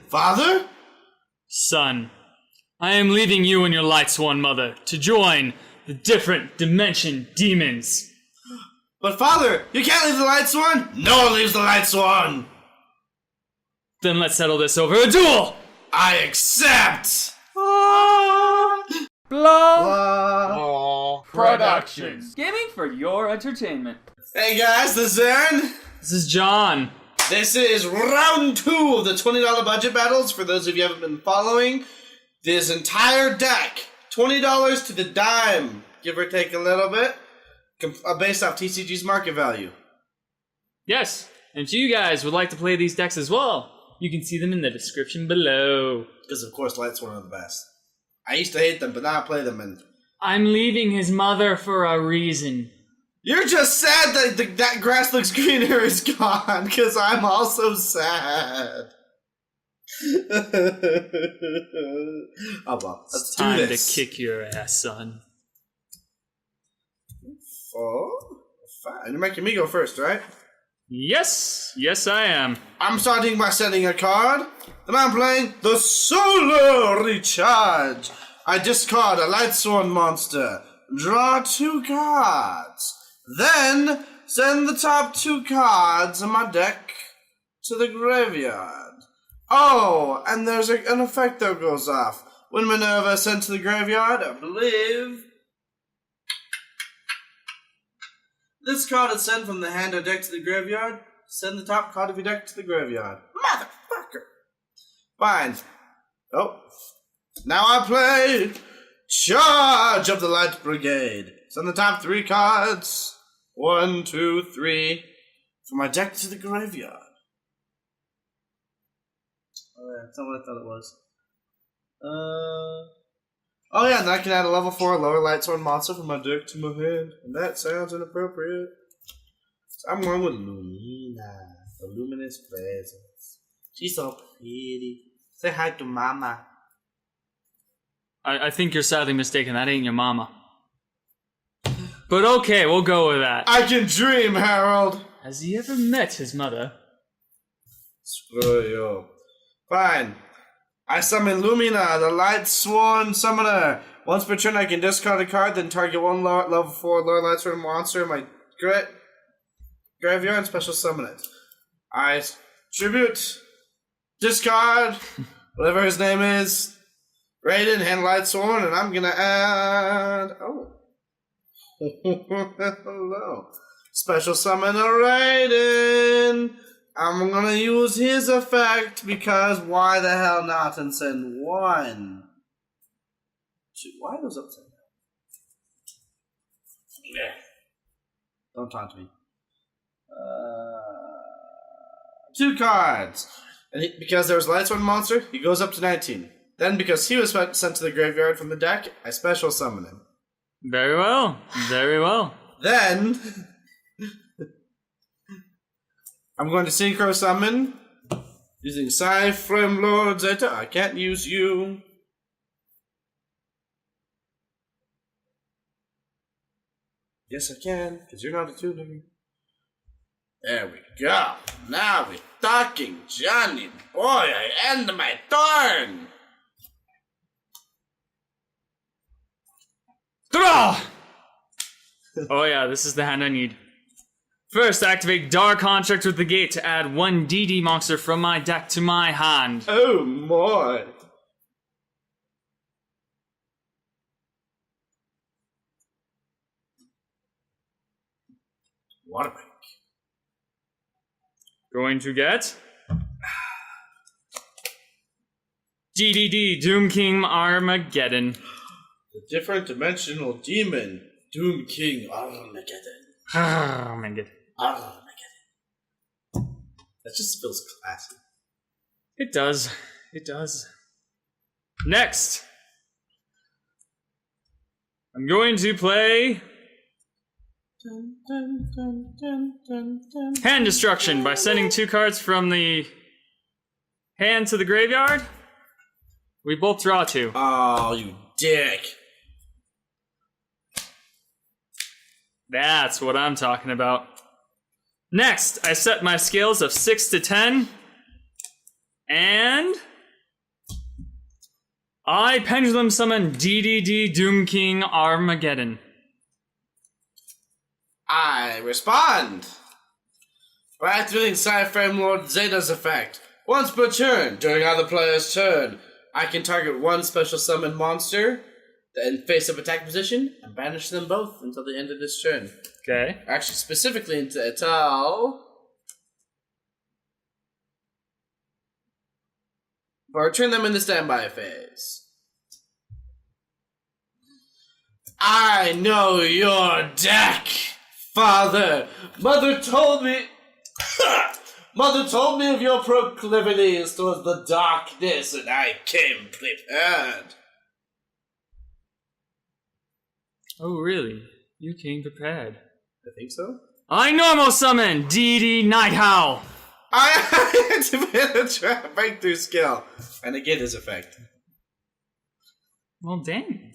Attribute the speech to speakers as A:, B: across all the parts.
A: Father?
B: Son, I am leaving you and your Lightsworn mother to join the different dimension demons.
A: But Father, you can't leave the Lightsworn! No one leaves the Lightsworn!
B: Then let's settle this over a duel!
A: I accept!
B: Blah
C: Productions.
B: Gaming for your entertainment.
A: Hey guys, this is Aeron.
B: This is John.
A: This is round 2 of the $20 budget battles. For those of you who haven't been following, this entire deck, $20 to the dime, give or take a little bit, based off TCG's market value.
B: Yes, and if you guys would like to play these decks as well, you can see them in the description below.
A: Because of course Lightsworn are the best. I used to hate them, but now I play them and...
B: I'm leaving his mother for a reason.
A: You're just sad that that grass looks greener is gone, because I'm also sad. Oh well, let's do
B: Time
A: this.
B: to kick your ass, son.
A: 4, 5. You're making me go first, right?
B: Yes, I am.
A: I'm starting by setting a card. Then I'm playing the Solar Recharge. I discard a Lightsworn monster. Draw 2 cards. Then send the top 2 cards in my deck to the graveyard. Oh, and there's an effect that goes off. When Minerva is sent to the graveyard, I believe this card is sent from the hand or deck to the graveyard. Send the top card of your deck to the graveyard. Motherfucker! Fine. Oh. Now I play Charge of the Light Brigade. Send the top 3 cards. 1, 2, 3. From my deck to the graveyard. Oh yeah, that's not what I thought it was. Oh yeah, and I can add a level 4 lower Lightsworn monster from my deck to my hand. And that sounds inappropriate. So I'm going with Lumina, the luminous presence. She's so pretty. Say hi to Mama.
B: I think you're sadly mistaken. That ain't your mama. But okay, we'll go with that.
A: I can dream, Harold.
B: Has he ever met his mother?
A: Screw you. Fine. I summon Lumina, the Lightsworn Summoner. Once per turn, I can discard a card, then target one level 4 lower Lightsworn monster in my graveyard and special summon it. I tribute, discard, whatever his name is, Raiden, hand Lightsworn, and I'm gonna add... Oh. Hello. Special summon a Raiden. I'm gonna use his effect because why the hell not, and send 1. 2. Why are those upside down? Yeah. Don't taunt me. 2 cards. And because there was a Lightsworn monster, he goes up to 19. Then because he was sent to the graveyard from the deck, I special summon him.
B: Very well. Very well.
A: Then I'm going to synchro summon using Psy Frame Lord Zeta. I can't use you. Yes, I can, because you're not a tuner. There we go. Now we're talking, Johnny boy. I end my turn.
B: Draw! Oh yeah, this is the hand I need. First, activate Dark Contract with the Gate to add 1 DD monster from my deck to my hand.
A: Oh my. Water bank.
B: Going to get DDD Doom King Armageddon.
A: The different dimensional demon, Doom King Armageddon.
B: Armageddon.
A: Armageddon. That just feels classy.
B: It does. It does. Next, I'm going to play Hand Destruction by sending 2 cards from the hand to the graveyard. We both draw 2.
A: Oh, you dick.
B: That's what I'm talking about. Next, I set my scales of 6 to 10. And I pendulum summon DDD Doom King Armageddon.
A: I respond by activating Cyframe Lord Zeta's effect. Once per turn, during other player's turn, I can target one special summon monster in face-up attack position and banish them both until the end of this turn.
B: Okay.
A: Actually, specifically until... or turn them into standby phase. I know your deck, Father. Mother told me... Mother told me of your proclivities towards the darkness, and I came prepared.
B: Oh, really? You came prepared.
A: I think so.
B: I normal summon DD Night Howl.
A: I activated a trap breakthrough skill, and again his effect.
B: Well, dang.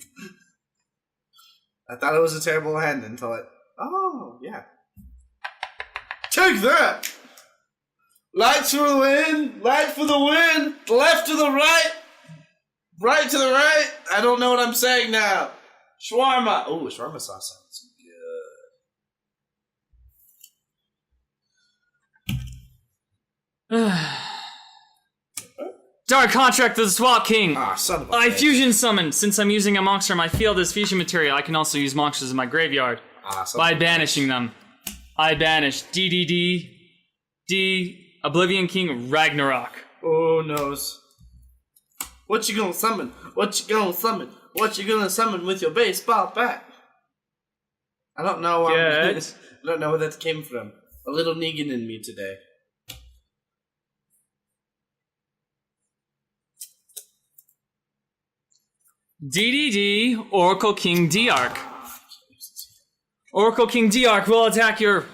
A: I thought it was a terrible hand until it... oh, yeah. Take that! Lights for the win! Light for the win! Left to the right! Right to the right! I don't know what I'm saying now. Shawarma! Ooh, shawarma sauce sounds good.
B: Dark Contract of the SWAT King.
A: Ah, son of a
B: I
A: bitch.
B: fusion summon. Since I'm using a monster in my field as fusion material, I can also use monsters in my graveyard
A: Ah, son
B: by
A: of a
B: banishing them. I banish DDD D Oblivion King Ragnarok.
A: Oh, knows. What you gonna summon? What you gonna summon? What you gonna summon with your baseball bat? I don't know.
B: Good.
A: I don't know where that came from. A little Negan in me today.
B: DDD Oracle King Diarch. Oracle King Diarch will attack your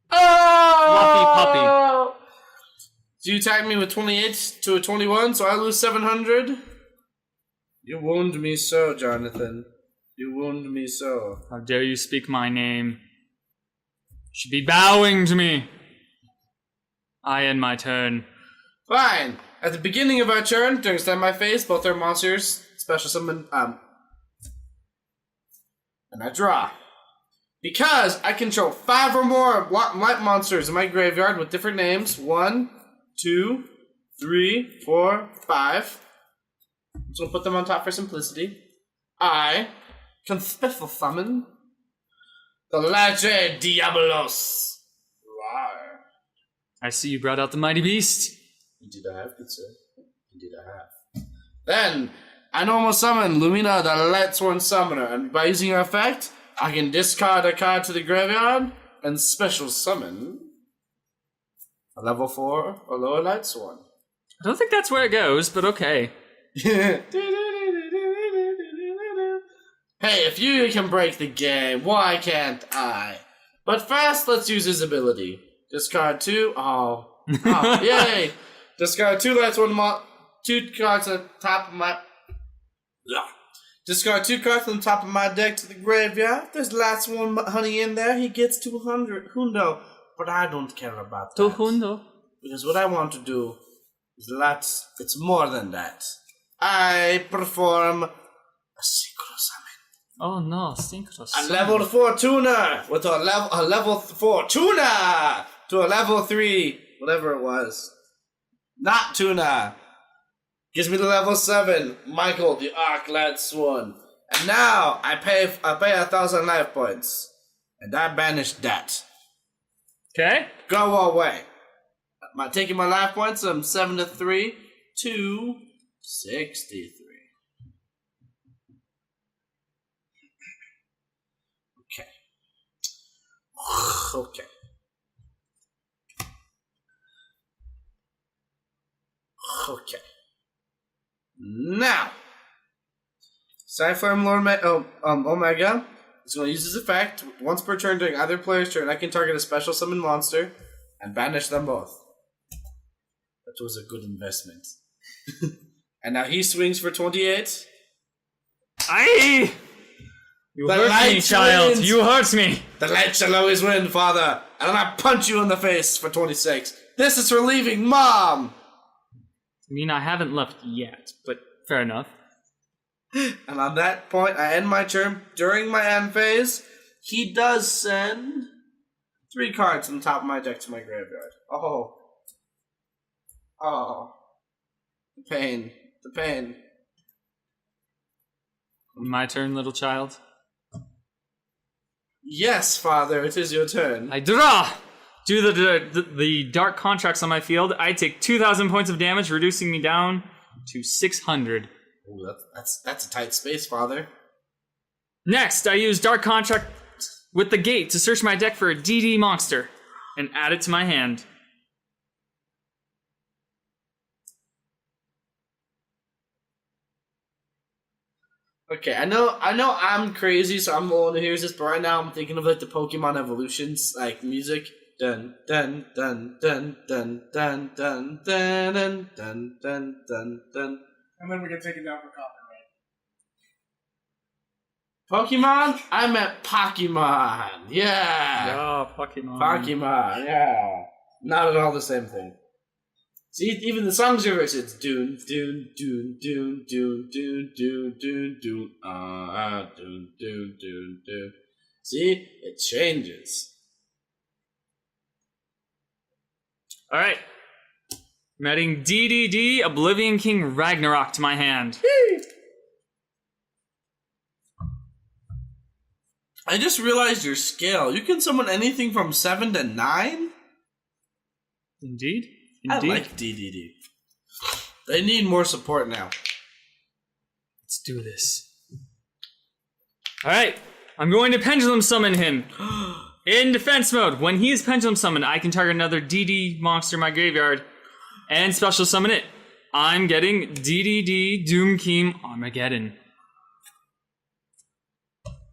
B: fluffy puppy.
A: So you attack me with 28 to a 21, so I lose 700? You wound me so, Jonathan. You wound me so.
B: How dare you speak my name? You should be bowing to me. I end my turn.
A: Fine. At the beginning of our turn, during standby phase, both our monsters special summon, and I draw. Because I control 5 or more light monsters in my graveyard with different names. 1, 2, 3, 4, 5. So we'll put them on top for simplicity. I can special summon the Leche Diabolos. Rawr.
B: I see you brought out the mighty beast.
A: Indeed I have, good sir. Indeed I have. Then, I normal summon Lumina, the Lightsworn Summoner, and by using her effect, I can discard a card to the graveyard and special summon a level 4 or lower Lightsworn.
B: I don't think that's where it goes, but okay.
A: Hey, if you can break the game, why can't I? But first, let's use his ability. Discard 2. Oh, yay! Discard 2 Lightsworn 2 cards on top of my... Discard 2 cards on top of my deck to the graveyard. If there's Lightsworn honey in there, he gets 200 hundo. But I don't care about that.
B: 200.
A: Because what I want to do is it's more than that. I perform a synchro summon.
B: Oh no, synchro.
A: A level 4 tuner with a level 4 tuner to a level 3, whatever it was. Not tuna. Gives me the level 7, Michael, the Arc Lightsworn. And now I pay 1,000 life points. And I banish that.
B: Okay.
A: Go away. Taking my life points from 73 to 63. Okay. Okay. Okay. Now, Cyflame Lord Omega is going to use his effect once per turn during either player's turn. I can target a special summon monster and banish them both. That was a good investment. And now he swings for 28.
B: Aye! You
A: The
B: hurt me,
A: light
B: child.
A: wins.
B: You hurt me.
A: The light shall always win, father. And then I punch you in the face for 26. This is for leaving, Mom.
B: I mean, I haven't left yet, but fair enough.
A: And on that point, I end my turn. During my end phase, he does send 3 cards from the top of my deck to my graveyard. Oh. Oh. The pain. The pain.
B: My turn, little child.
A: Yes, father, it is your turn.
B: I draw! Due to the dark contracts on my field, I take 2,000 points of damage, reducing me down to 600.
A: Ooh, that's a tight space, father.
B: Next, I use dark contract with the gate to search my deck for a DD monster and add it to my hand.
A: Okay, I know I'm crazy, so I'm the one who hears this, but right now I'm thinking of like the Pokemon evolutions, like music. Dun dun dun dun dun dun dun dun dun dun dun dun dun.
C: And then we get taken down for copyright.
A: Pokemon? I meant Pokemon. Yeah.
B: Yeah, Pokemon.
A: Pokemon, yeah. Not at all the same thing. See, even the song's reverse. It's doon doon doon doon doon doon doon doon doon doon doon doon doon. See, it changes.
B: All right. I'm adding DDD Oblivion King Ragnarok to my hand.
A: I just realized your scale. You can summon anything from 7 to 9?
B: Indeed.
A: I like DDD. They need more support now.
B: Let's do this. All right. I'm going to Pendulum Summon him. In defense mode, when he is Pendulum Summoned, I can target another DD monster in my graveyard and special summon it. I'm getting DDD Doomkeem Armageddon.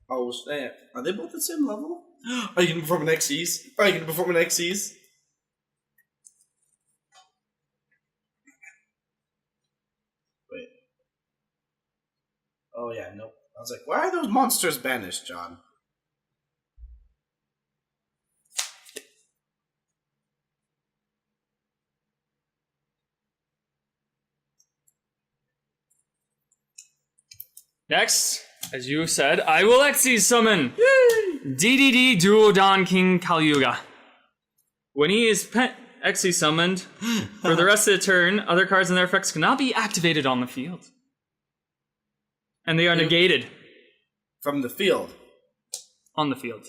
A: Oh, snap. Are they both the same level? Are you going to perform an Xyz? Are you going to perform an Xyz? Wait. Oh, yeah, nope. I was like, why are those monsters banished, John?
B: Next, as you said, I will Xyz summon DDD Duodon King Kalyuga. When he is Xyz summoned, for the rest of the turn, other cards and their effects cannot be activated on the field. And they are negated.
A: From the field.
B: On the field.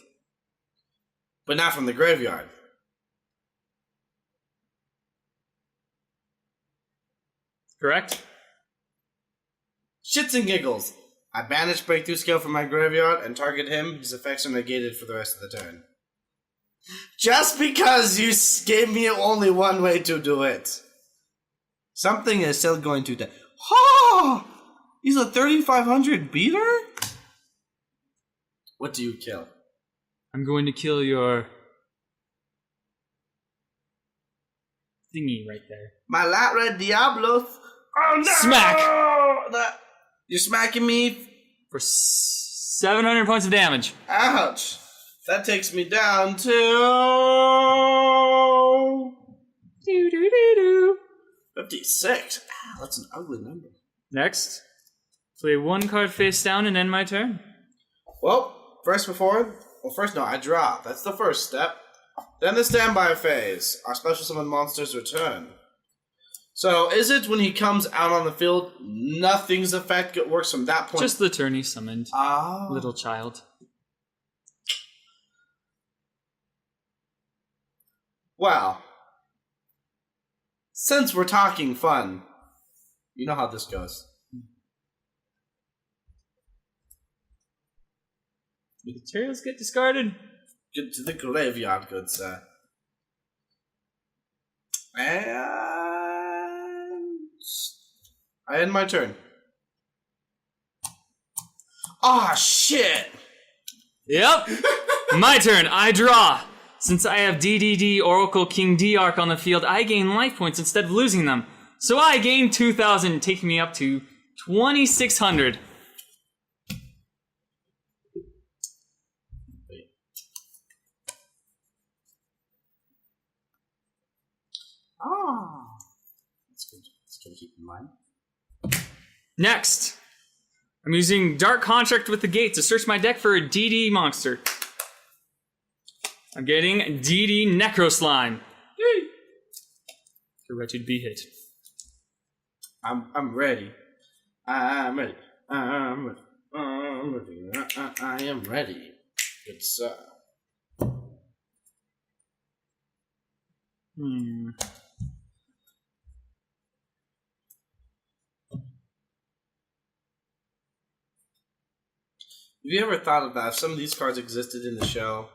A: But not from the graveyard.
B: Correct?
A: Shits and giggles. I banish Breakthrough Skill from my graveyard and target him. His effects are negated for the rest of the turn. Just because you gave me only one way to do it. Something is still going to die. Oh! He's a 3,500 beater? What do you kill?
B: I'm going to kill your thingy right there.
A: My light red Diablo. Oh no!
B: Smack!
A: You're smacking me?
B: For 700 points of damage.
A: Ouch. That takes me down to 56. Ah, that's an ugly number.
B: Next, play 1 card face down and end my turn.
A: Well, first, I draw. That's the first step. Then the standby phase. Our special summon monsters return. So, is it when he comes out on the field, nothing's effect works from that point?
B: Just the turn he summoned.
A: Ah.
B: Little child.
A: Well, since we're talking fun, you know how this goes.
B: Materials get discarded.
A: Get to the graveyard, good sir. And I end my turn. Ah, shit!
B: Yep. My turn. I draw. Since I have DDD Oracle King D-Arc on the field, I gain life points instead of losing them. So I gain 2,000, taking me up to 2,600.
A: Ah. That's good to keep in mind.
B: Next, I'm using Dark Contract with the Gate to search my deck for a DD monster. I'm getting DD Necro Slime. Yay! The wretched be hit.
A: I'm ready. I'm ready. I'm ready. I'm ready. I am ready. Good sir. Have you ever thought of that? If some of these cards existed in the show,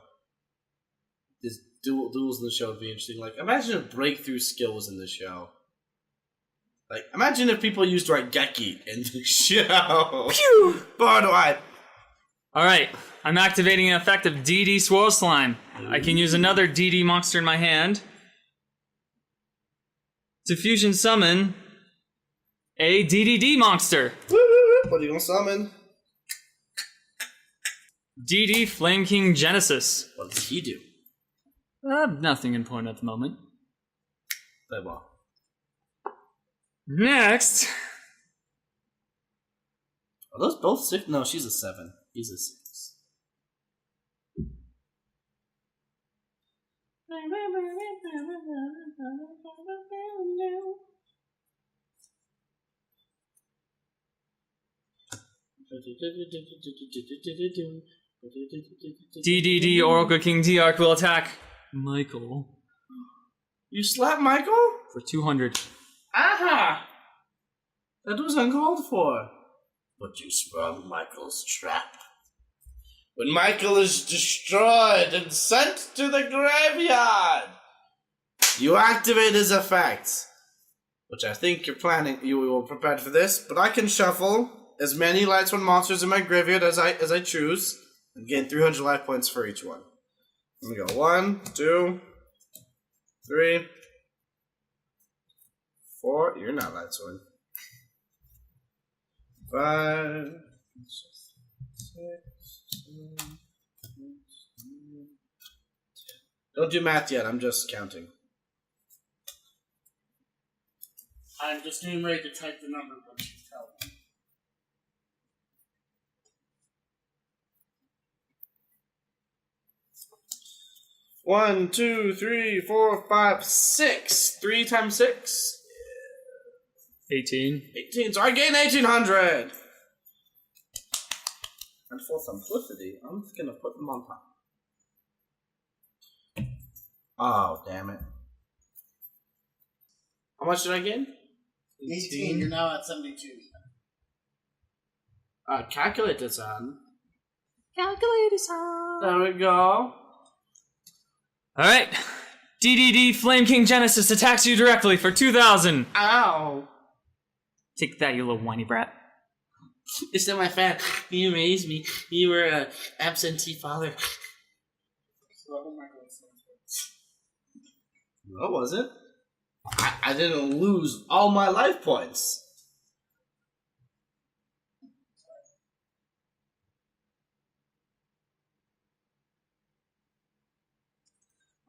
A: this duels in the show would be interesting. Like, imagine if breakthrough skill was in the show. Like, imagine if people used Raigeki in the show.
B: Pew!
A: Boy, do I.
B: Alright, I'm activating an effect of DD Swirl Slime. I can use another DD monster in my hand to fusion summon a DDD monster.
A: What are you gonna summon?
B: DD Flame King Genesis.
A: What does he do?
B: Nothing important at the moment.
A: Play ball.
B: Next.
A: Are those both 6? No, she's a 7. He's a 6.
B: DDD Oracle King Diarch will attack Michael
A: You slapped Michael?
B: for 200.
A: Aha! That was uncalled for. But you sprung Michael's trap. When Michael is destroyed and sent to the graveyard, you activate his effects. Which I think you're planning, you will prepare for this, but I can shuffle as many Lightsworn monsters in my graveyard as I choose, and gain 300 life points for each one. Let me go 1, 2, 3, 4. You're not Lightsworn. 5, 6, 7, 8. Don't do math yet. I'm just counting.
C: I'm just getting ready to type the number, but you tell me.
A: One, 2, 3, 4, 5, 6. 3 times 6?
B: 18.
A: 18. So I gain 1,800. And for simplicity, I'm just gonna put them on top. Oh, damn it. How much did I gain?
C: 18. You're now at 72.
A: Calculator's on.
B: Calculator's on.
A: There we go.
B: Alright. DDD Flame King Genesis attacks you directly for 2,000.
A: Ow.
B: Take that, you little whiny brat.
A: It's not my fault. You raised me. You were an absentee father. No, it wasn't. I didn't lose all my life points.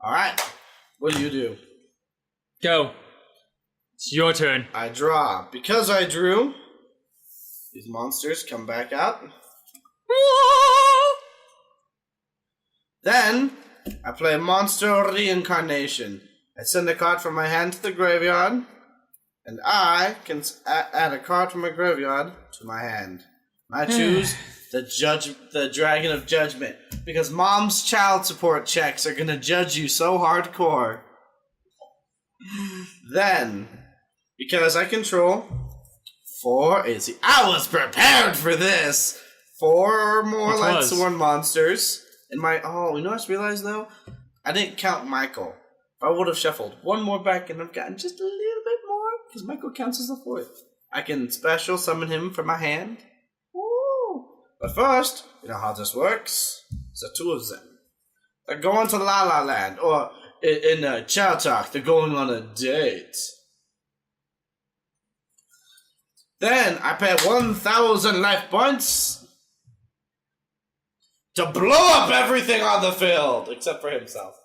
A: Alright. What do you do?
B: Go. It's your turn.
A: I draw. Because I drew, these monsters come back out. Then, I play Monster Reincarnation. I send a card from my hand to the graveyard, and I can add a card from my graveyard to my hand. I choose the Dragon of Judgment, because Mom's child support checks are gonna judge you so hardcore. Then, because I control 4 AC. I was prepared for this! 4 more Lightsworn monsters. And oh, you know what I just realized though? I didn't count Michael. I would have shuffled one more back and I've gotten just a little bit more, because Michael counts as a 4th. I can special summon him from my hand. Ooh. But first, you know how this works? There's 2 of them. They're going to La La Land, or in Chow Talk, they're going on a date. Then I pay 1,000 life points to blow up everything on the field, except for himself.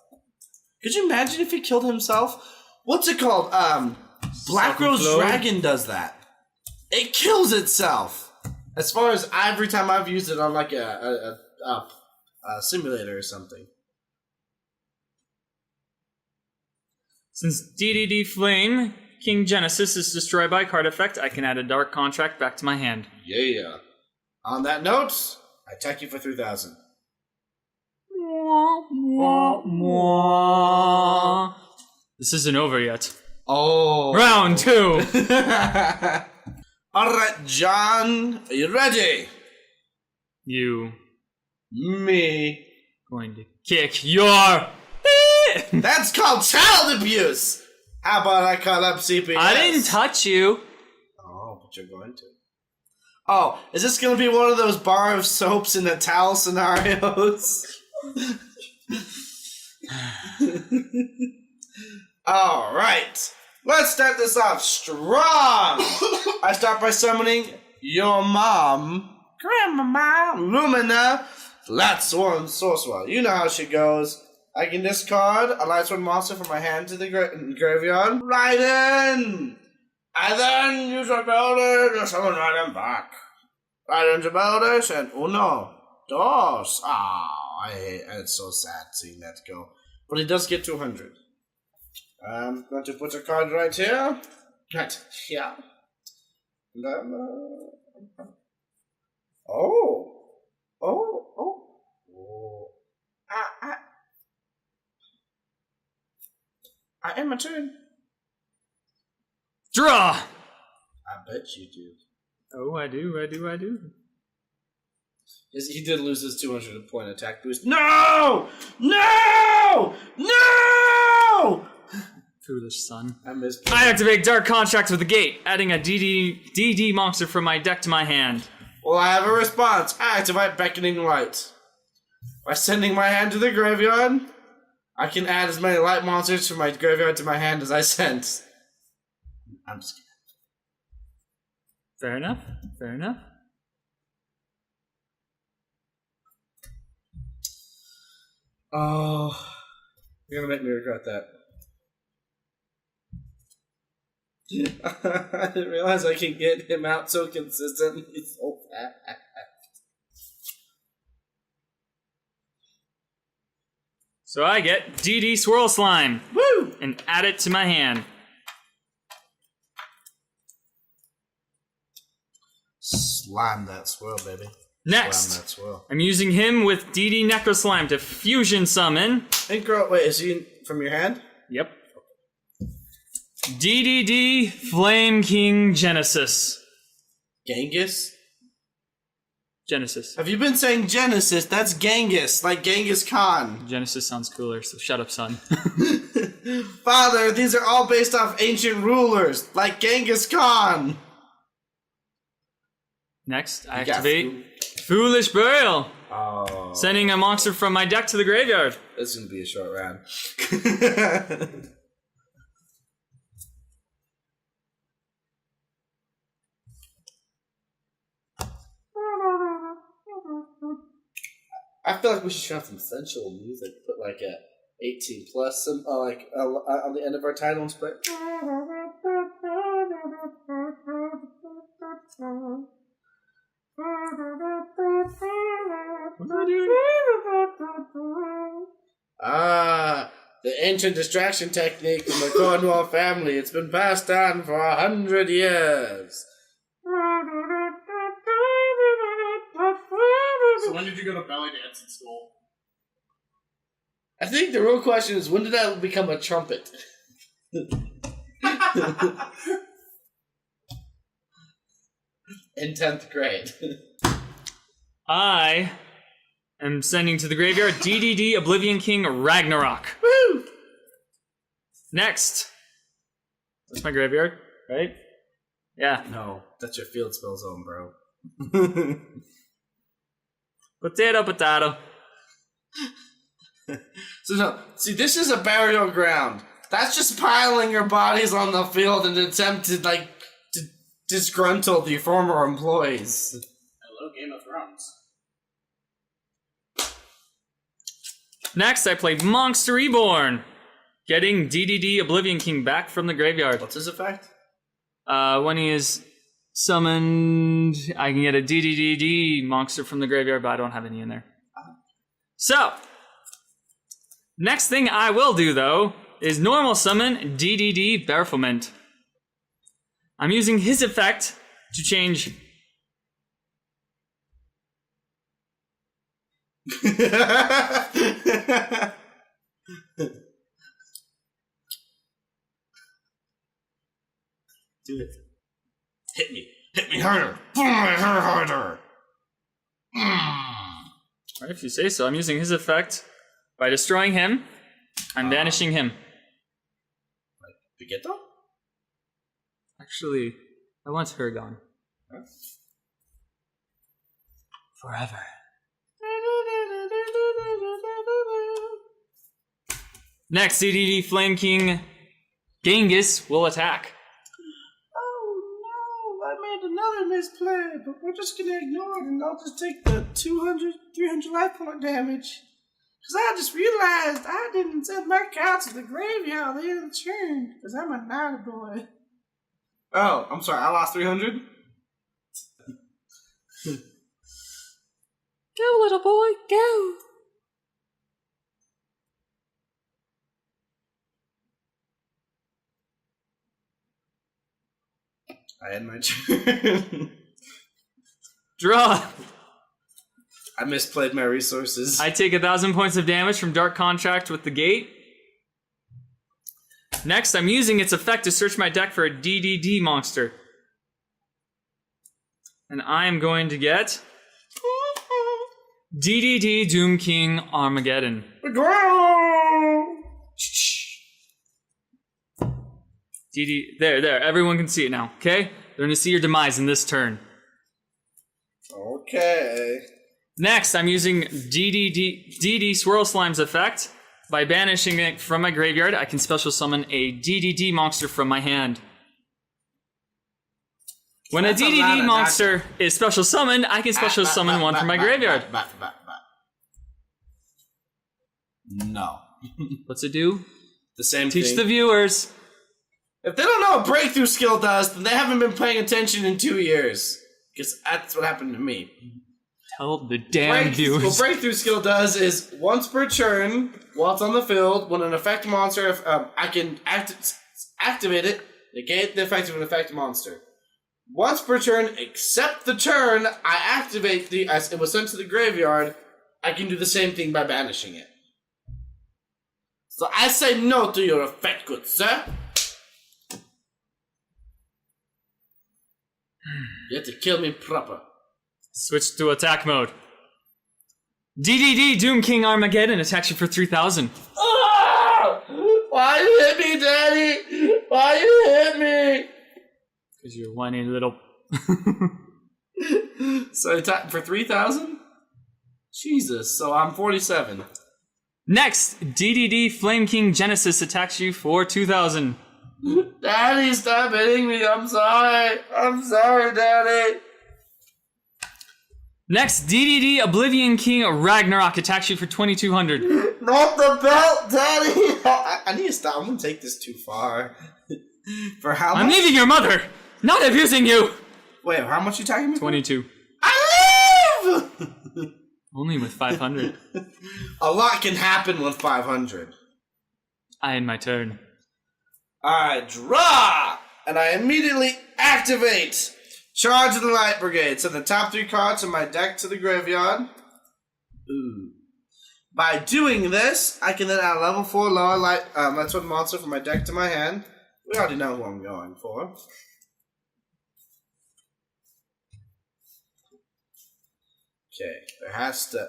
A: Could you imagine if he killed himself? What's it called? Black Rose Dragon does that. It kills itself. As far as every time I've used it on like a simulator or something.
B: Since DDD Flame King Genesis is destroyed by a card effect, I can add a dark contract back to my hand.
A: Yeah. On that note, I attack you for 3,000.
B: This isn't over yet.
A: Oh.
B: Round 2!
A: Alright, John, are you ready?
B: You
A: Me.
B: going to kick your...
A: That's called child abuse! How about I call up CPS?
B: I didn't touch you.
A: Oh, but you're going to. Oh, is this going to be one of those bar of soaps in the towel scenarios? Alright, let's start this off strong! I start by summoning your mom, Grandmama Lumina, Lightsworn Sorcerer. You know how she goes. I can discard a Lightsworn monster from my hand to the graveyard. Raiden! And then use your ability to summon Raiden back. Raiden's ability and uno, dos. It's so sad seeing that go. But he does get 200. I'm going to put a card right here. Right here. And then, I am a turn.
B: Draw!
A: I bet you do.
B: Oh, I do.
A: Yes, he did lose his 200 point attack boost. No! No! No!
B: Foolish son.
A: I missed.
B: I activate Dark Contract with the gate, adding a DD monster from my deck to my hand.
A: Well, I have a response. I activate Beckoning Light. By sending my hand to the graveyard, I can add as many light monsters from my graveyard to my hand as I sent. I'm just kidding.
B: Fair enough.
A: Oh, you're gonna make me regret that. I didn't realize I can get him out so consistently so fast.
B: So I get DD Swirl Slime.
A: Woo!
B: And add it to my hand.
A: Slime that swirl, baby.
B: Next,
A: Slime that swirl.
B: I'm using him with DD Necro Slime to fusion summon.
A: Hey, girl, wait, is he from your hand?
B: Yep. DDD Flame King Genesis.
A: Genghis?
B: Genesis.
A: Have you been saying Genesis? That's Genghis, like Genghis Khan.
B: Genesis sounds cooler, so shut up, son.
A: Father, these are all based off ancient rulers, like Genghis Khan.
B: Next, I activate Foolish Burial.
A: Oh.
B: Sending a monster from my deck to the graveyard.
A: This is going to be a short round. I feel like we should have some sensual music. Put like a 18 plus, some on the end of our title and split. The ancient distraction technique from the Cornwall family. It's been passed down for 100 years.
C: So when did you go to belly dance in school?
A: I think the real question is, when did I become a trumpet? In 10th grade.
B: I am sending to the graveyard DDD Oblivion King Ragnarok.
A: Woo!
B: Next. That's my graveyard, right? Yeah.
A: No, that's your field spell zone, bro.
B: Potato.
A: So no, see, this is a burial ground. That's just piling your bodies on the field in an attempt to, to disgruntle the former employees.
C: Hello, Game of Thrones.
B: Next, I play Monster Reborn, getting DDD Oblivion King back from the graveyard.
A: What's his effect?
B: When he is summoned. I can get a DDDD monster from the graveyard, but I don't have any in there. So, next thing I will do, though, is normal summon DDD Bafflement. I'm using his effect to change...
A: Do it. Hit me. Hit me harder. Hit her harder.
B: Right, if you say so. I'm using his effect. By destroying him, I'm banishing him.
A: Vegeta?
B: Actually, I want her gone.
A: Huh?
B: Forever. Next, DDD Flame King Genghis will attack.
A: Oh no, I made another misplay, but we're just gonna ignore it and I'll just take the 200, 300 life point damage. Because I just realized I didn't send my cow to the graveyard the end of the turn, because I'm a naughty boy. Oh, I'm sorry, I lost 300?
B: Go, little boy, go!
A: I had my turn.
B: Draw!
A: I misplayed my resources.
B: I take 1,000 points of damage from Dark Contract with the gate. Next, I'm using its effect to search my deck for a DDD monster. And I am going to get... DDD Doom King Armageddon. There, everyone can see it now, okay? They're gonna see your demise in this turn.
A: Okay.
B: Next, I'm using DD Swirl Slime's effect. By banishing it from my graveyard, I can special summon a DDD monster from my hand. When a DDD monster is special summoned, I can special summon one from my graveyard.
A: No.
B: What's it do?
A: The same
B: Teach
A: thing.
B: the viewers.
A: If they don't know what breakthrough skill does, then they haven't been paying attention in 2 years. Because that's what happened to me.
B: Tell the damn viewers.
A: What breakthrough skill does is once per turn, while it's on the field, when an effect monster, I can activate it, negate the effect of an effect monster. Once per turn, except the turn I activate as it was sent to the graveyard, I can do the same thing by banishing it. So I say no to your effect, good sir. You have to kill me proper.
B: Switch to attack mode. DDD Doom King Armageddon attacks you for 3,000.
A: Ah! Why you hit me, Daddy? Why you hit me?
B: Because you're whiny little...
A: So I attacked for 3,000? Jesus, so I'm 47.
B: Next, DDD Flame King Genesis attacks you for 2,000.
A: Daddy, stop hitting me. I'm sorry. I'm sorry, Daddy.
B: Next, DDD Oblivion King Ragnarok attacks you for 2,200.
A: Not the belt, Daddy. I need to stop. I'm going to take this too far. For how much?
B: I'm leaving your mother, not abusing you.
A: Wait, how much you attacking me?
B: 22.
A: I live!
B: Only with 500.
A: A lot can happen with 500.
B: I end my turn.
A: I draw! And I immediately activate Charge of the Light Brigade. Send the top 3 cards of my deck to the graveyard. Ooh. By doing this, I can then add a level 4 lower Lightsworn monster from my deck to my hand. We already know who I'm going for. Okay, there has to...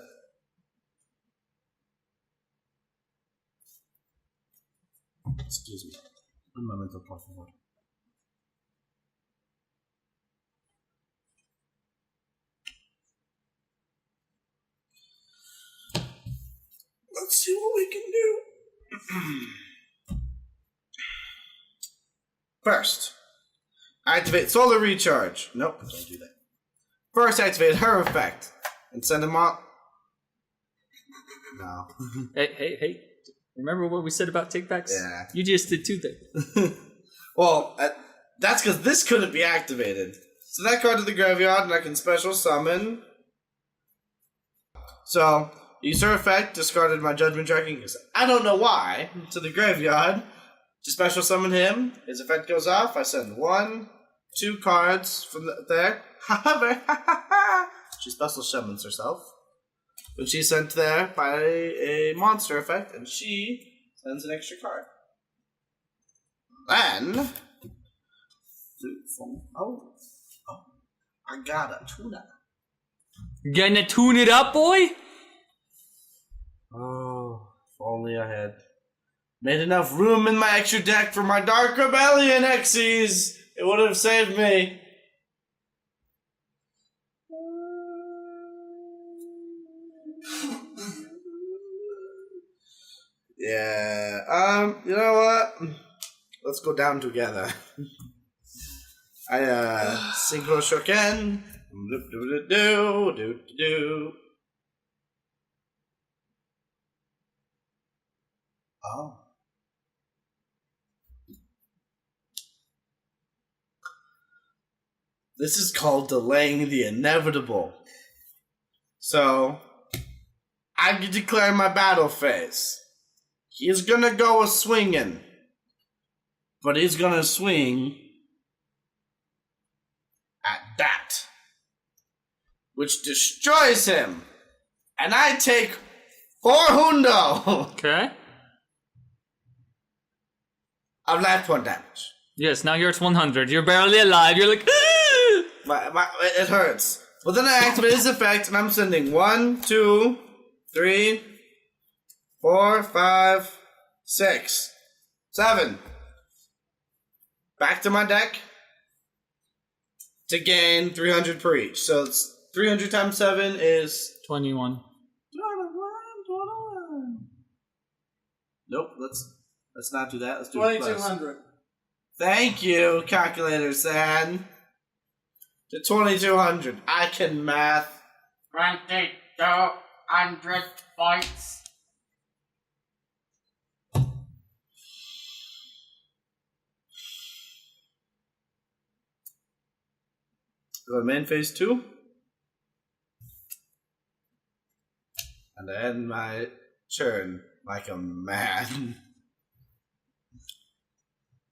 A: Excuse me. Un momento, por favor. Let's see what we can do. First, activate Solar Recharge. Nope, don't do that. First, activate her effect and send him on. No.
B: Hey. Remember what we said about takebacks?
A: Yeah.
B: You just did 2 things.
A: Well, that's because this couldn't be activated. Send that card to the graveyard, and I can special summon. So, user effect, discarded my judgment tracking. I don't know why. To the graveyard. To special summon him. His effect goes off. I send 1, 2 cards from there. However, she special summons herself. When she's sent there by a monster effect, and she sends an extra card. Then, I got a tuna.
B: Gonna tune it up, boy?
A: Oh, if only I had made enough room in my extra deck for my Dark Rebellion Xyz. It would have saved me. Yeah, you know what? Let's go down together. I, Synchro Shoken. Oh. This is called delaying the inevitable. So, I can declare my battle phase. He's gonna go a swinging. But he's gonna swing at that. Which destroys him. And I take 4 hundo.
B: Okay.
A: Of Lightsworn damage.
B: Yes, now you're at 100. You're barely alive. You're like,
A: It hurts. Well, then I activate his effect, and I'm sending 1, 2, 3, 4, 5, 6, 7. Back to my deck to gain 300 per each. So it's 300 times 7 is
B: 21.
A: Nope, let's not do that. Let's do
C: 2200.
A: Thank you, calculator San. To 2200. I can math.
C: 2200 points.
A: Go to main phase 2. And I end my turn like a man.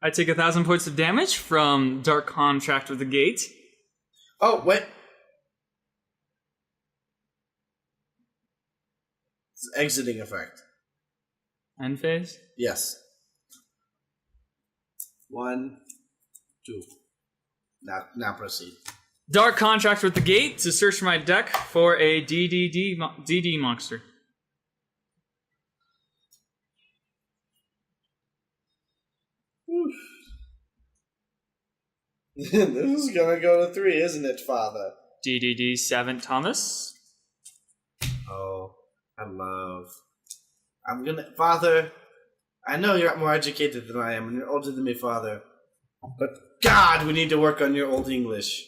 B: I take 1,000 points of damage from Dark Contract with the Gate.
A: Oh, wait. It's an exiting effect.
B: End phase?
A: Yes. 1, 2. Now proceed.
B: Dark Contract with the Gate to search my deck for a DD monster.
A: This is gonna go to 3, isn't it, Father?
B: DDD 7 Thomas.
A: Oh, Father, I know you're more educated than I am, and you're older than me, Father. But God, we need to work on your Old English.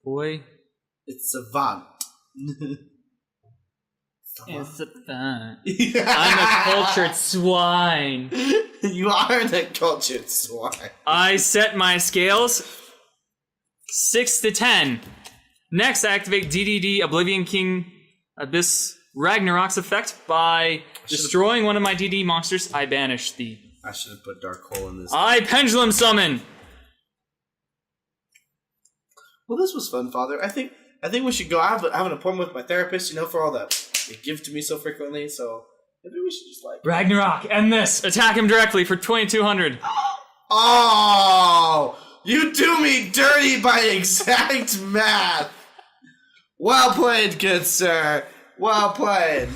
B: Boy.
A: It's savant.
B: It's a fun. I'm a cultured swine.
A: You are the cultured swine.
B: I set my scales 6 to 10. Next, I activate DDD Oblivion King Abyss Ragnarok's effect by destroying one of my DD monsters. I banish thee.
A: I should have put Dark Hole in this.
B: I Pendulum Summon.
A: Well, this was fun, Father. I think we should go. I have an appointment with my therapist, for all that they give to me so frequently, so maybe we should just
B: Ragnarok, end this. Attack him directly for 2,200.
A: Oh! You do me dirty by exact math! Well played, good sir. Well played.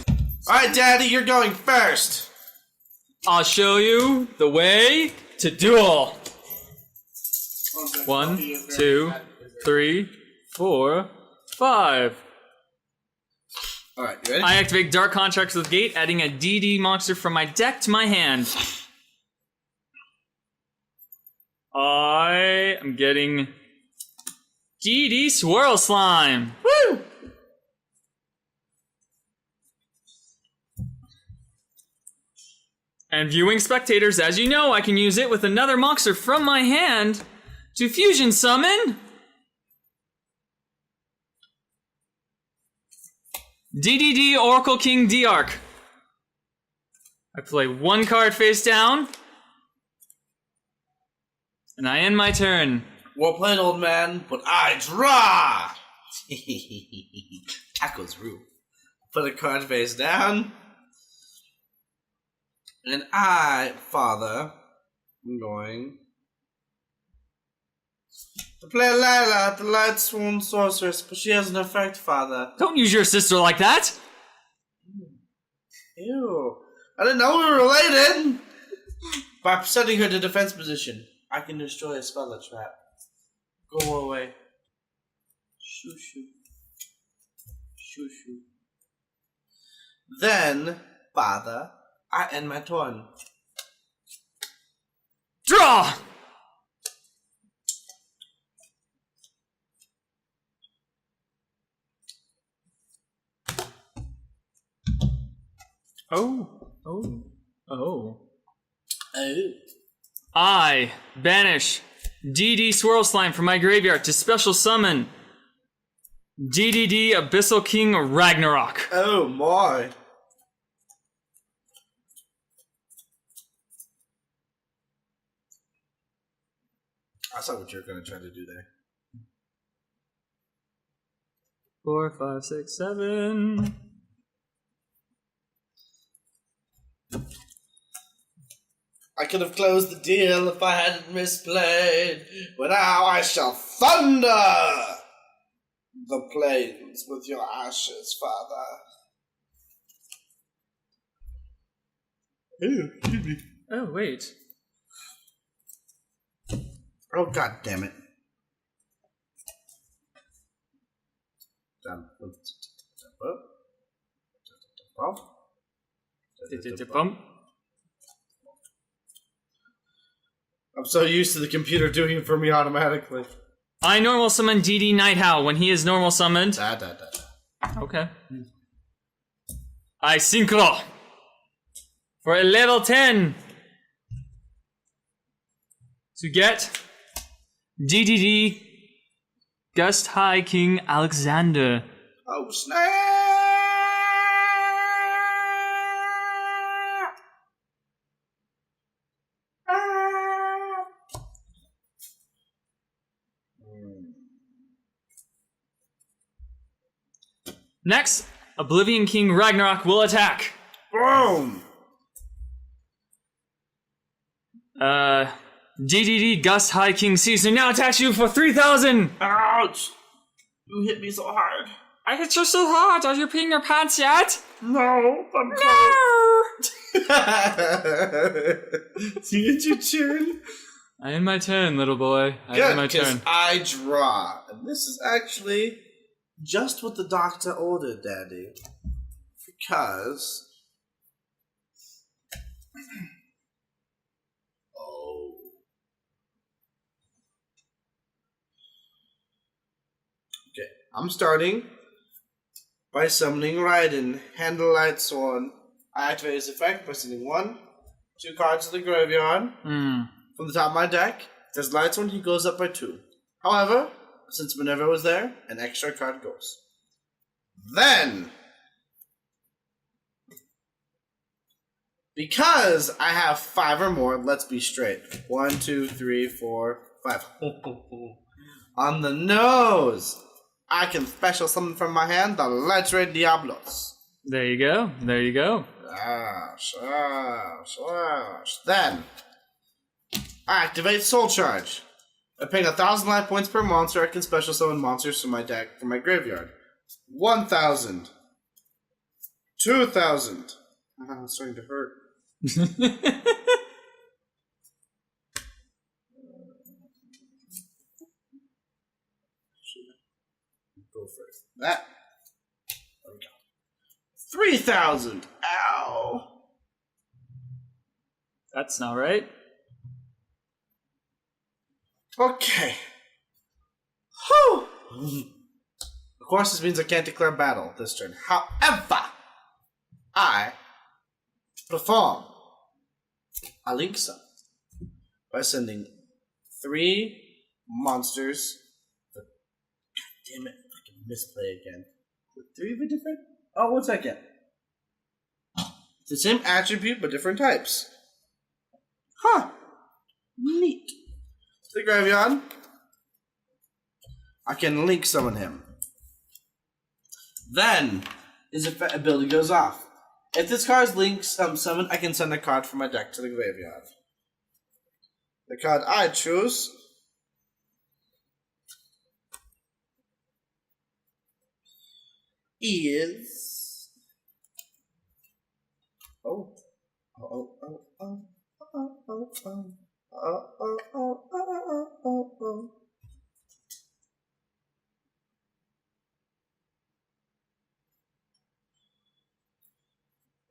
A: Alright, Daddy, you're going first.
B: I'll show you the way to duel. 1, 2, 3, 4, 5.
A: Alright, you ready?
B: I activate Dark Contracts with Gate, adding a DD monster from my deck to my hand. I am getting DD Swirl Slime. Woo! And viewing spectators, as you know, I can use it with another monster from my hand to fusion summon DDD Oracle King D-Arc. I play one card face down, and I end my turn.
A: Well played, old man, but I draw! Taco's rule. Put a card face down. And I, father, am going to play Lila, the Lightsworn sorceress, but she has an effect, father.
B: Don't use your sister like that!
A: Ew. I didn't know we were related! By setting her to defense position, I can destroy a spell or trap. Go away. Shoo shoo. Shoo shoo. Then, father, I end my turn.
B: Draw! Oh. I banish DD Swirl Slime from my graveyard to special summon DDD Abyssal King Ragnarok.
A: Oh my. I saw what you were going to try to do there.
B: 4, 5, 6, 7.
A: I could have closed the deal if I hadn't misplayed, but now I shall thunder the plains with your ashes, father. Ew, excuse me.
B: Oh, wait.
A: Oh, god damn it.
B: Bump.
A: I'm so used to the computer doing it for me automatically.
B: I normal summon DD Night Howl when he is normal summoned. Okay. I synchro for a level 10 to get DDD Gust High King Alexander.
A: Oh, snap!
B: Next, Oblivion King Ragnarok will attack.
A: Boom!
B: DDD Gust High King Caesar now attacks you for 3,000!
A: Ouch! You hit me so hard.
B: I hit you so hard, are you peeing your pants yet?
A: No, I'm
B: No!
A: Did you turn?
B: I end my turn, little boy. I end my
A: Good, because
B: turn.
A: I draw. And this is actually just what the doctor ordered, Daddy. Because... oh. Okay, I'm starting by summoning Raiden, Handle Lightsworn. I activate his effect by sending 1, 2 cards to the graveyard. From the top of my deck, if there's Lightsworn, he goes up by 2. However, since Minerva was there, an extra card goes. Then, because I have 5 or more, let's be straight. 1, 2, 3, 4, 5. On the nose, I can special summon from my hand the Lights Ray Diablos.
B: There you go. There you go.
A: Then, I activate Soul Charge. By paying 1,000 life points per monster, I can special summon monsters from my deck from my graveyard. 1,000. 2,000. It's starting to hurt. Go for that. There we go. 3,000. Ow.
B: That's not right.
A: Okay. Whew. Of course, this means I can't declare battle this turn. However, I perform a link sum by sending 3 monsters. God damn it, I can misplay again. 3 of a different? Oh, 1 second. It's the same attribute, but different types. Huh. Neat. To the graveyard. I can link summon him. Then, his ability goes off. If this card is linked summoned, I can send a card from my deck to the graveyard. The card I choose is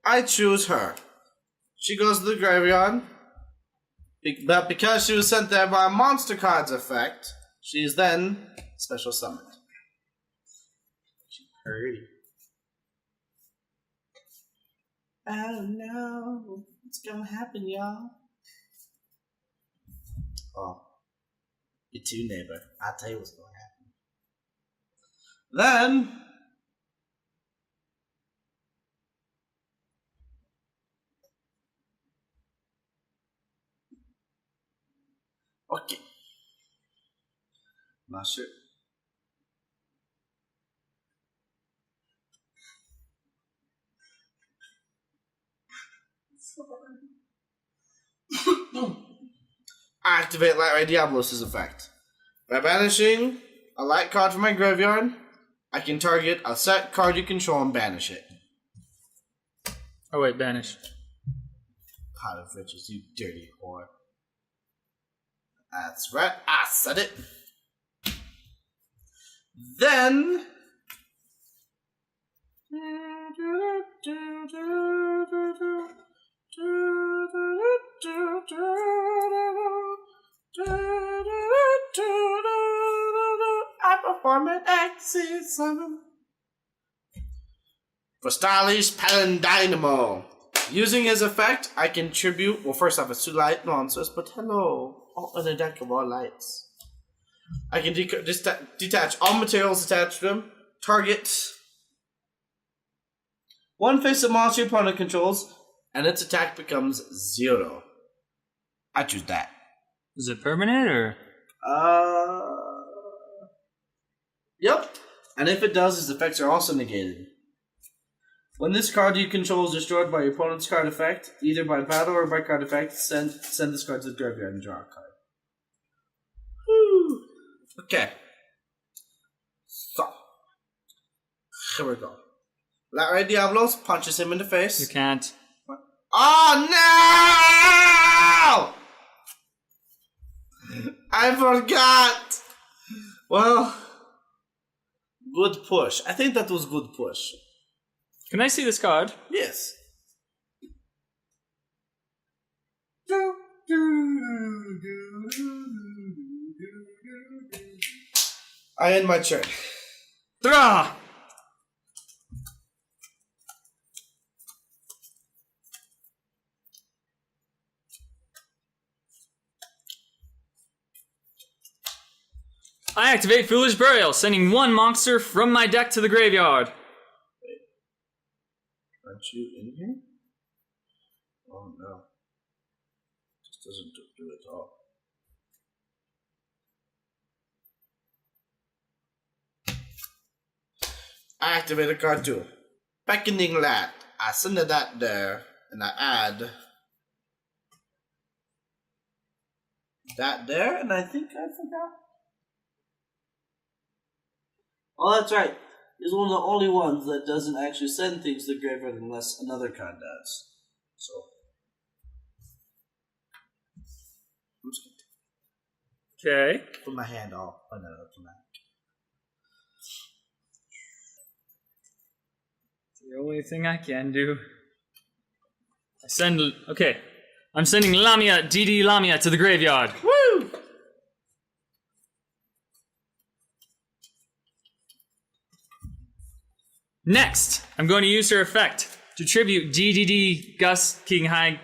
A: I choose her. She goes to the graveyard, but because she was sent there by a monster card's effect, she is then special summoned. She's pretty. I don't know what's gonna happen, y'all. Oh, you too, neighbor. I'll tell you what's gonna happen. Then, okay. Not sure. I activate Light Ray Diablos' effect. By banishing a light card from my graveyard, I can target a set card you control and banish it.
B: Oh wait, banish.
A: Pot of riches, you dirty whore. That's right, I said it. Then... I perform an exorcism for Stylish Palandynamo. Using his effect, I can tribute. Well, first off, it's 2 light monsters, but hello, all in a deck of all lights. I can detach all materials attached to them. Target 1 face-up monster your opponent controls, and its attack becomes 0. I choose that.
B: Is it permanent or?
A: Yep. And if it does, its effects are also negated. When this card you control is destroyed by your opponent's card effect, either by battle or by card effect, send this card to the graveyard and draw a card. Whew. Okay. So, here we go. Light Ray Diablos punches him in the face.
B: You can't.
A: Oh no! I forgot! Well, good push. I think that was good push.
B: Can I see this card?
A: Yes. I end my turn.
B: Draw! I activate Foolish Burial, sending 1 monster from my deck to the graveyard.
A: Wait. Aren't you in here? Oh no. This doesn't do it at all. I activate a card too. Beckoning Lad. I send that there, and I add that there, and I think I forgot. Oh, that's right. He's one of the only ones that doesn't actually send things to the graveyard unless another card does. So, I'm just gonna
B: Okay.
A: put my hand off another tonight.
B: The only thing I can do. Okay. I'm sending Lamia, DD Lamia to the graveyard.
A: Woo!
B: Next, I'm going to use her effect to tribute Gus, King High,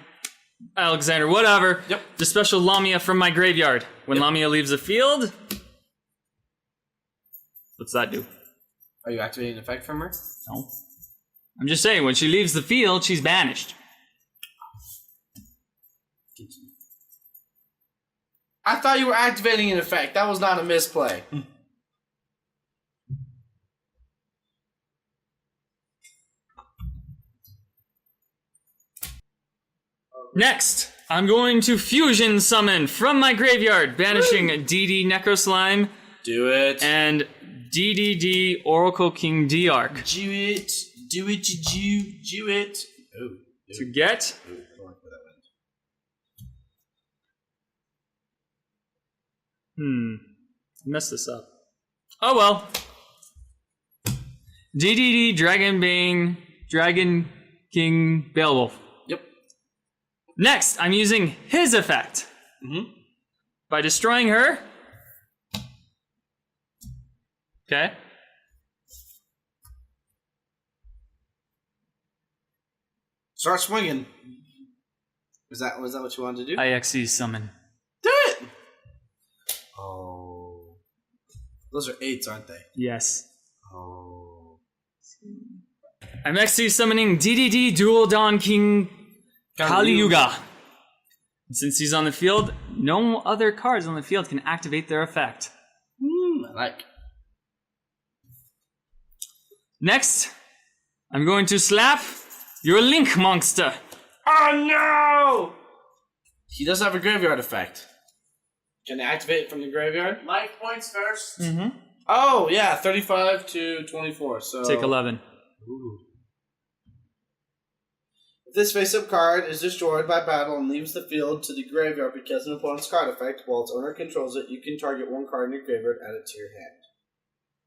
B: Alexander, whatever,
A: Yep.
B: the special Lamia from my graveyard. When Lamia leaves the field, what's that do?
A: Are you activating an effect from her?
B: No. I'm just saying, when she leaves the field, she's banished.
A: I thought you were activating an effect. That was not a misplay.
B: Next, I'm going to fusion summon from my graveyard, banishing DD Necro Slime
A: Do it.
B: and DDD Oracle King D-Arc.
A: Do it. Do it. Do it. Oh.
B: To get
A: I don't like where that went.
B: I messed this up. Oh well. DDD Dragon King Beowulf.
A: Yep.
B: Next, I'm using his effect. By destroying her. Okay.
A: Start swinging. Was that what you wanted to do?
B: IXE summon.
A: Do it! Oh. Those are 8s, aren't they?
B: Yes.
A: Oh.
B: I'm XC summoning DDD Duel Dawn King Kali Yuga. Since he's on the field, no other cards on the field can activate their effect.
A: I like.
B: Next, I'm going to slap your Link monster.
A: Oh no! He does have a graveyard effect. Can I activate it from the graveyard?
C: Life points first.
A: Oh, yeah, 35 to 24, so...
B: Take 11.
A: Ooh. If this face-up card is destroyed by battle and leaves the field to the graveyard because of an opponent's card effect, while its owner controls it, you can target one card in your graveyard, add it to your hand.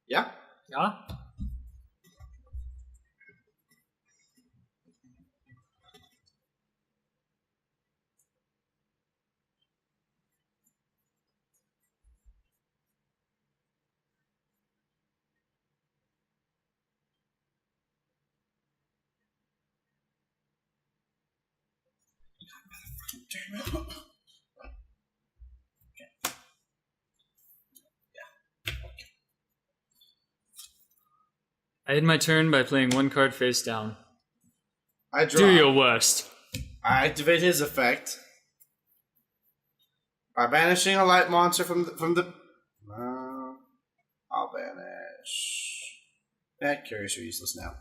A: Yeah?
B: Yeah?
A: Damn it.
B: I end my turn by playing one card face down.
A: I draw.
B: Do your worst.
A: I activate his effect by banishing a light monster from the. I'll banish. Curious, you're useless now.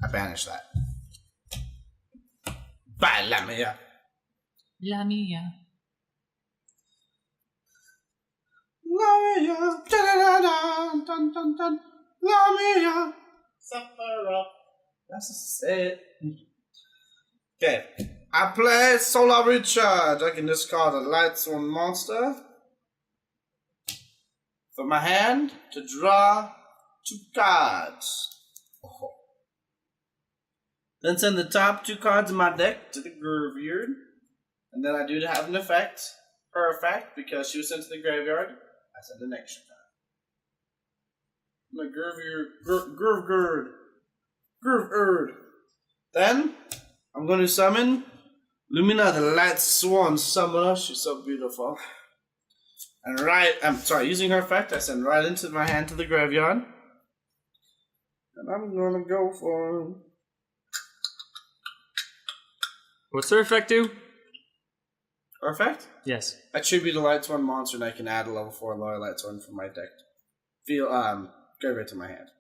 A: I banish that. Bye, Lamia.
B: Lamia.
A: Lamia. Dun-dun-dun-dun. Lamia.
C: Sephiroth.
A: That's it. Okay. I play Solar Recharge. I can discard a Lightsworn monster from my hand to draw 2 cards. Oh. Then send the top 2 cards of my deck to the graveyard. And then I do have an effect, her effect, because she was sent to the graveyard. I send an extra card. My graveyard. Then I'm going to summon Lumina, the Lightsworn summoner. She's so beautiful. And using her effect, I send right into my hand to the graveyard. And I'm gonna go for...
B: What's her effect do?
A: Her effect?
B: Yes.
A: I tribute a Lightsworn monster and I can add a level 4 lower Lightsworn from my deck. Graveyard to my hand.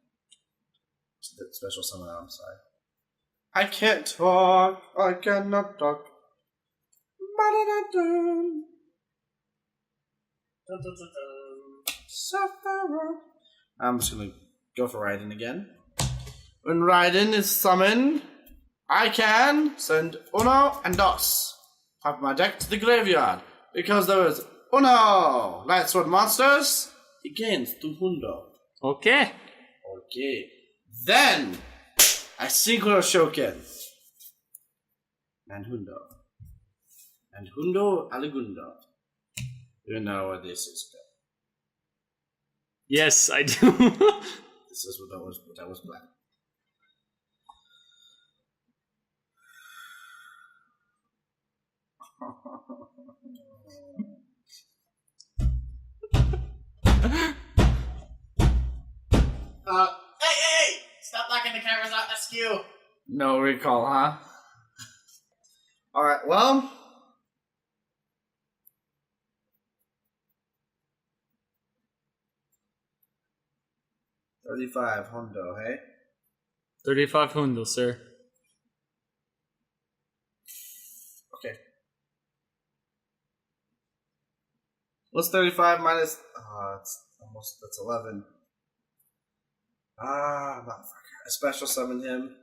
A: It's the special summon, I'm sorry. I can't talk. I cannot talk. I'm just gonna go for Raiden again. When Raiden is summoned, I can send uno and dos of my deck to the graveyard. Because there is uno Lightsworn monsters, he gains 200.
B: Okay.
A: Okay. Then I Synchro Shoken. And Hundo Aligundo. You know what this is.
B: Yes, I do.
A: This is what that was black.
D: Hey! Stop knocking the cameras out, askew!
A: No recall, huh? Alright, well. $35 hundo, hey?
B: 35 hundo, sir.
A: Okay. What's 35 minus? That's 11. Motherfucker. I special summon him.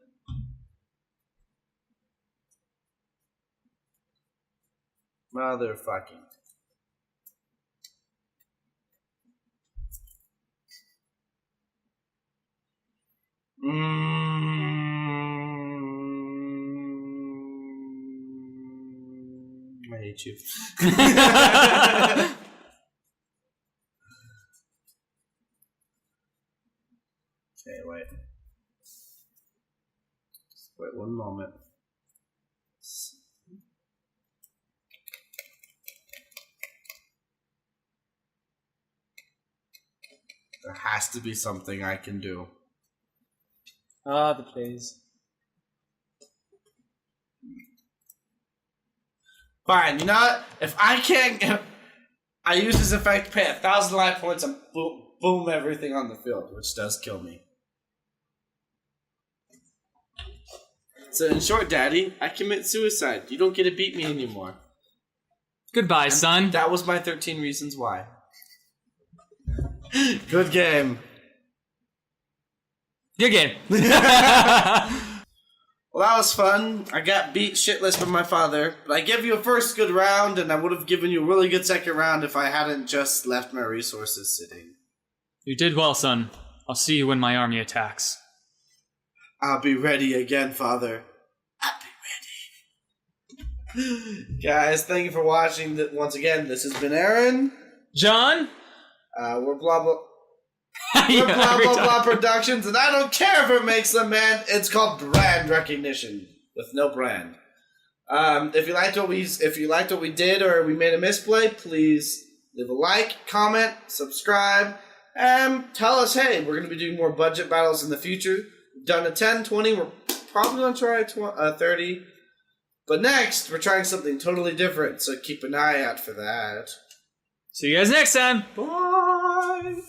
A: Motherfucking. I hate you. Okay, wait. Wait one moment. There has to be something I can do.
B: Ah, the plays.
A: Fine, you know what? If I can't, I use this effect, pay 1,000 life points, and boom everything on the field, which does kill me. So in short, Daddy, I commit suicide. You don't get to beat me anymore.
B: Goodbye, son.
A: That was my 13 reasons why. Good game.
B: Good game.
A: Well, that was fun. I got beat shitless by my father, but I gave you a first good round, and I would have given you a really good second round if I hadn't just left my resources sitting.
B: You did well, son. I'll see you when my army attacks.
A: I'll be ready again, Father. I'll be ready. Guys, thank you for watching. Once again, this has been Aeron.
B: John?
A: We're blah blah. We're blah blah blah productions, and I don't care if it makes them, man. It's called brand recognition with no brand. If you liked what we did, or we made a misplay, please leave a like, comment, subscribe, and tell us. Hey, we're gonna be doing more budget battles in the future. We've done a 10, 20. We're probably gonna try 30. But next, we're trying something totally different. So keep an eye out for that.
B: See you guys next time.
A: Bye.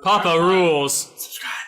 B: Papa rules.
A: Subscribe.